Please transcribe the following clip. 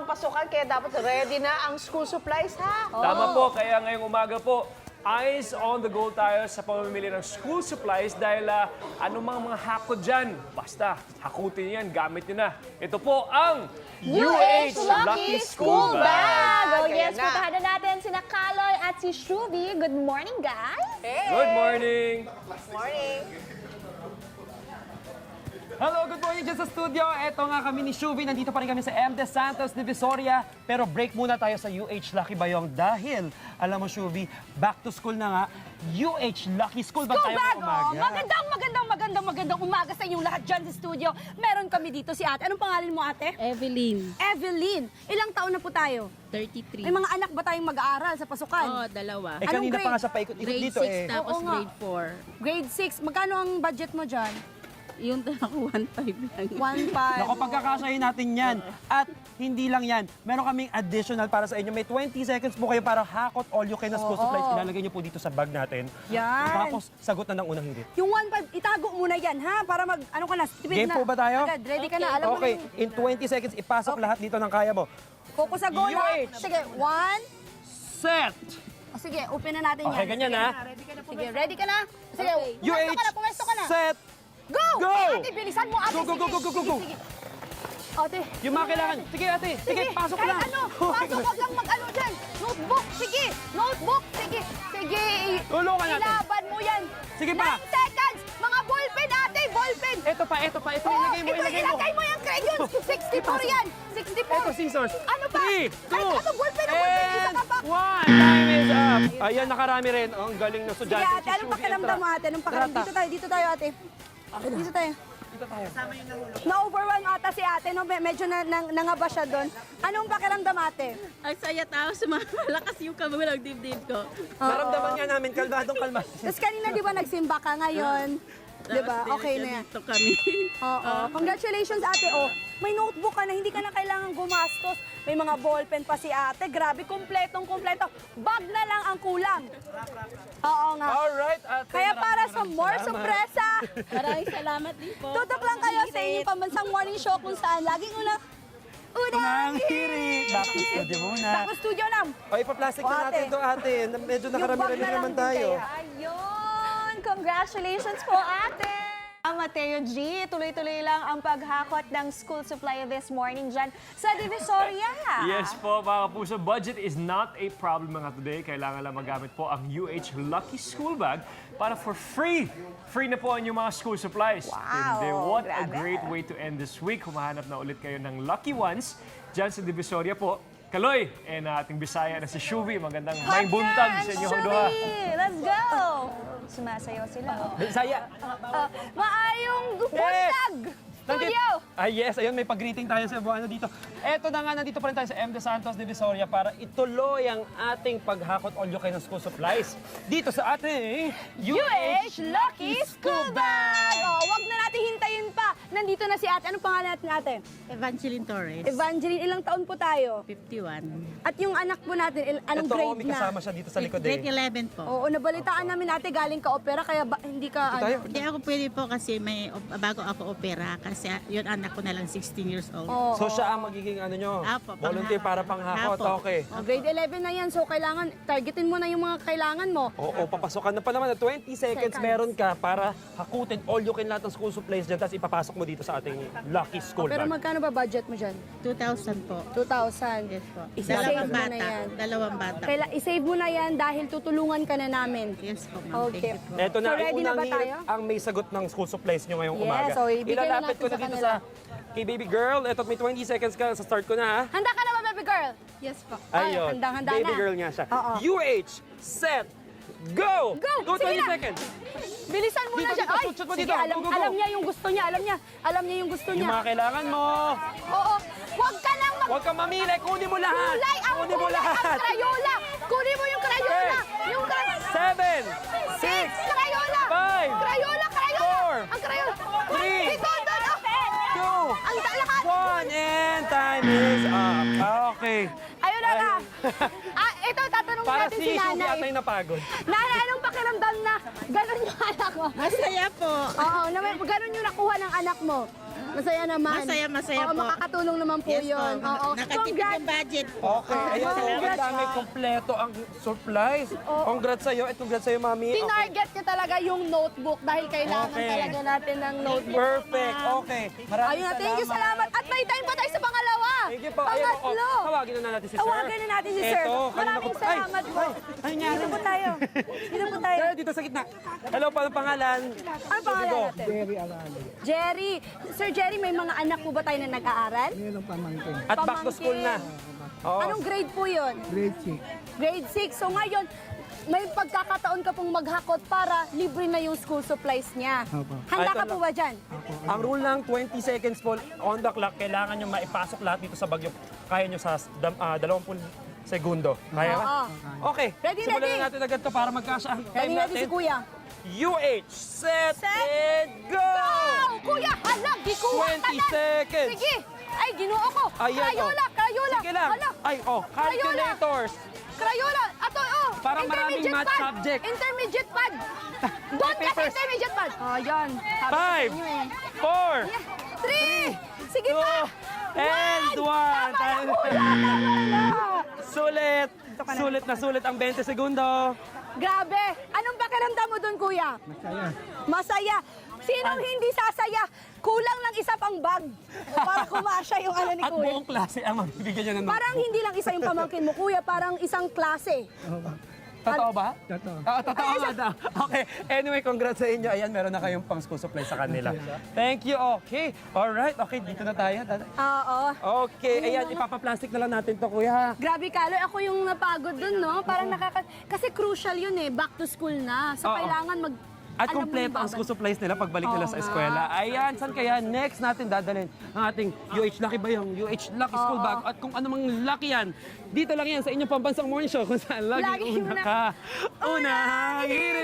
ang pasukan, kaya dapat ready na ang school supplies, ha? Tama po, kaya ngayong umaga po, eyes on the goal tayo sa pamimili ng school supplies dahil anumang mga hakot dyan, basta hakutin yan, gamit nyo na. Ito po ang UH Lucky School Bag! Oh yes, Ayan na. puntahan na natin sina Kaloy at si Shubi. Good morning, guys! Good morning! Morning. Hello, good morning dyan sa studio. Eto nga kami ni Shuvi. Nandito pa rin kami sa MD Santos Divisoria. Pero break muna tayo sa UH Lucky Bayong dahil, alam mo Shuvi, back to school na nga. UH Lucky School Bag tayo ngayong umaga. Magandang umaga sa inyong lahat dyan sa studio. Meron kami dito si ate. Anong pangalan mo, ate? Evelyn, Evelyn. Ilang taon na po tayo? 33. May mga anak ba tayong mag-aaral sa pasukan? Oo, dalawa. Eh Anong kanina grade? pa nga siya paikot-ikot Grade dito 6 tapos Oo nga. grade 4. Grade 6. Magkano ang budget mo dyan? Yung ako 1.5 lang. 1.5. Naku, pagkakasahin natin yan. At hindi lang yan, meron kaming additional para sa inyo. May 20 seconds po kayo para hakot all you can na school supplies. Ilalagay niyo po dito sa bag natin. Yan. Tapos, sagot na ng unang hirit. Yung 1.5, itago muna yan, ha? Para mag, ano ka na, tipid Game na. po ba tayo? Agad, ready ka na. Alam mo Okay, na yung, in 20 seconds, ipasok lahat dito ng kaya mo. focus sa goal, ha? UH. Sige, 1. Set! Sige, open na natin Okay, yan. ganyan, Sige, ha? Sige, ready ka na? Sige, UH, pumesto ka na. set! Go! Go! Ate, bilisan mo, ate. Go, go, go, Sige, go, go, go, go. sige, sige. Ate. Yung mga kailangan. Sige, ate. Sige, pasok kahit lang. ano, pasok, wag lang mag-ano dyan. Notebook, sige. Notebook, sige. Sige. Tulungan natin. Ilaban mo yan. Sige pa. 9 seconds. Mga ballpen, ate, ballpen. Ito pa. Ito Oo, ilagay mo, ito, ilagay mo. ilagay mo yung crayons. 64 yan. 64. Ito, scissors. Ano pa? 3, 2, Kahit ano, ballpen, isa ka pa. 1. Time is up. Ayan, nakarami rin. Ang galing ng Sige, estudyante. ate, anong pakiramdam mo, ate? Anong pakiramdam? Dito tayo, ate. Dito tayo. Dito tayo. Na-overwhelm ata si ate, no? Medyo nangaba siya doon. Anong pakiramdam, ate? Ang saya tao, malakas yung kamulang dibdib ko. Naramdaman nga namin, kalmadong kalma. Tapos kanina, di ba, nagsimba ka ngayon? Di ba? Tapos Okay na yan. dito kami. Oo. Congratulations, ate. Oh, may notebook ka na, hindi ka na kailangan gumastos. May mga ballpen pa si ate. Grabe, kompletong-kompleto. Bag na lang ang kulang. Oo nga. Alright, ate. Kaya para sa maraming more salamat. sorpresa, Maraming salamat din po. tutok lang kayo sa inyong pambansang morning show kung saan laging Unang hirit. Back to studio muna. Back to studio na. O, ipaplastic O, na ate. natin to, ate. Medyo Yung nakarami-rami bag na lang naman din tayo. kaya. Ayun! Congratulations po, ate! Mateo G, tuloy-tuloy lang ang paghakot ng school supply this morning dyan sa Divisoria. Yes po, mga kapuso, budget is not a problem mga today. Kailangan lang magamit po ang UH Lucky School Bag para for free. Free na po ang inyong mga school supplies. Wow, Hindi, what a grabe. great way to end this week. Humahanap na ulit kayo ng lucky ones dyan sa Divisoria po. Kaloy, and ating Bisaya na si Shuvi. Magandang may buntag sa inyong duha. Shubi, let's go! Sumasayaw sila. Oh. Saya. Maayong buntag! Studio! Yes, ayun, may pag-greeting tayo sa buwan dito. Eto na nga, nandito pa rin tayo sa MD Santos Divisoria para ituloy ang ating paghakot all you can ng school supplies dito sa ating UH Lucky School Bag! Oh, wag na natin hintayin pa. Nandito na si ate. Anong pangalan natin, ate? Evangeline Torres, Evangeline, ilang taon po tayo? 51. At yung anak po natin, anong Ito, grade may na? kasama siya dito sa likod Grade eh. 11 po. Oo, nabalitaan namin ate, galing ka opera, kaya hindi ka... Tayo. Hindi ako pwede po kasi may bago ako opera kasi yun anak ko na lang 16 years old. Oo. So siya ang magiging ano nyo, Apo, volunteer para panghakot. panghakot. Apo. Okay. Oh, grade 11 na yan, so kailangan, targetin mo na yung mga kailangan mo. Oo, papasokan na pa naman. 20 seconds meron ka para hakutin all you can lahat ng school supplies dyan, tapos ipapasok mo dito sa ating Lucky School Pero Bag. magkano ba budget mo dyan? 2,000 po. 2,000. Yes po. Isa-save Dalawang mo na bata. yan. Dalawang bata. I-save mo na yan dahil tutulungan ka na namin. Yes po, ma'am. Okay. Thank you po. Eto na, So, ang ready na unang ba hirit tayo? ang may sagot ng school supplies nyo ngayong Yes, umaga. so ibigay na Ilalapit natin ko na sa dito kanila. sa kay baby girl. Eto, may 20 seconds ka sa start ko na ha. Handa ka na ba, baby girl? Yes po. Ay, Ayun, handang-handa baby na. girl nga siya. Oo. UH, set, go! Go! Go, Sige 20 na. seconds. Bilisan mo Dito, na siya. dito, Ay, shoot mo sige, dito. alam, Go, go, go. alam niya yung gusto niya. Alam niya yung gusto Yung niya. mga kailangan mo. Oo. Huwag ka lang mag... Huwag kang mamili, kunin mo lahat. Kulay ang Kunin mo kulay ang lahat. Crayola. Kunin mo yung Crayola. Yung Crayola. 7, 6, Crayola. 5, Crayola. Four. Ang Crayola. Three. Dito, doon. 2, Ang lahat. 1, and time is up. Okay. Ayun na nga. Ito, tatanungin Para natin si si Shubi nanay. ata yung napagod. Nanay, anong pakiramdam na ganun yung anak mo? Masaya po. Oo, na ganun yung nakuha ng anak mo. Masaya naman. Masaya Oo, po. makakatulong naman po Yes yun. po. Oo. Nakatipid yung budget po. Okay, ayan, oh, ang Congrats. dami kompleto ang supplies. Congrats sa'yo, at congrats sa'yo, Mami. Okay. Tinarget niya talaga yung notebook dahil kailangan Okay. talaga natin ng notebook. Perfect, okay. Maraming Ayun na, thank you, salamat. At may time pa tayo sa pangalawa. Thank you po. Ayan, Pangatlo. tawagin na natin si Sir. Tawagan na natin si Sir. Eto, kanina Maraming ko pa- Ay, salamat po. Ay, nangyari? Dito po tayo. Dito po tayo. Sir, dito sa gitna. Hello, paano pangalan? Ano pangalan natin? Jerry. Sir Jerry, may mga anak po ba tayo na nag-aaral? At back to school na. Oo. Anong grade po yun? Grade 6. Grade 6. So ngayon, may pagkakataon ka pong maghakot para libre na yung school supplies niya. Handa Ito ka po lang. ba dyan? Ang rule lang, 20 seconds po on the clock. Kailangan nyo maipasok lahat dito sa bagyo. Kaya nyo sa 20 segundo. Kaya ba? Oo. Okay. Ready, Simulan ready. na natin agad to para magkasya ang time Ready, ready natin. si Kuya. UH, set, Set, and go! Go! Kuya, hala, gikuha ka 20 na. seconds. Sige. Ay, ginuo ko. Ayan, Crayola, Crayola. Sige lang. Hala. Ay, calculators. Crayola. Ato, Parang maraming intermediate math pad. subject. Intermediate pad. Doon ka sa papers. intermediate pad. Ayan. Sabi ko sa 5, inyo eh. 4, 3. Sige pa. 2, and 1. Tama na, kuya. Tama na. Sulit. Sulit ang 20 segundo. Grabe. Anong pakiramdam mo doon, kuya? Masaya. Masaya. Sinong hindi sasaya? Kulang lang isa pang bag para kumasya yung ano ni At kuya. buong klase ang mabibigyan niya ng Parang hindi lang isa yung pamangkin mo, kuya. Parang isang klase. Totoo ba? Totoo. Totoo nga daw. Okay. Anyway, congrats sa inyo. Ayan, meron na kayong pang school supply sa kanila. Thank you. Okay. Alright. Okay, dito na tayo. Oo. Okay. Ayan, ipapaplastic na lang natin to, kuya. Grabe, Kaloy. Ako yung napagod dun, no? Parang Kasi crucial yun eh. Back to school na. So, Oo. kailangan At alam mo kompleto yung ang school supplies nila pagbalik nila sa eskwela. Ayan, saan kaya next natin dadalhin ang ating UH Lucky Bayong, UH Lucky School Bag, at kung ano mang lucky yan, dito lang yan sa inyong pambansang morning show kung saan lagi Lagi una una. ka. Unang hirit!